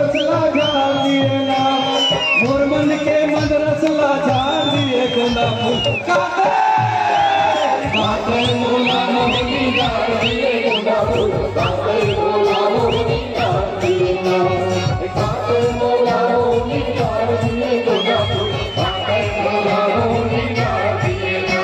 रसला झाड़ दिए ना, मोर मन के मद रसला झाड़ दिए गोंदा फूल काटे मोला मोहनी झाड़ दिए गोंदा फूल काटे मोला मोहनी झाड़ दिए ना, काटे मोला मोहनी झाड़ दिए गोंदा फूल काटे मोला मोहनी झाड़ दिए ना।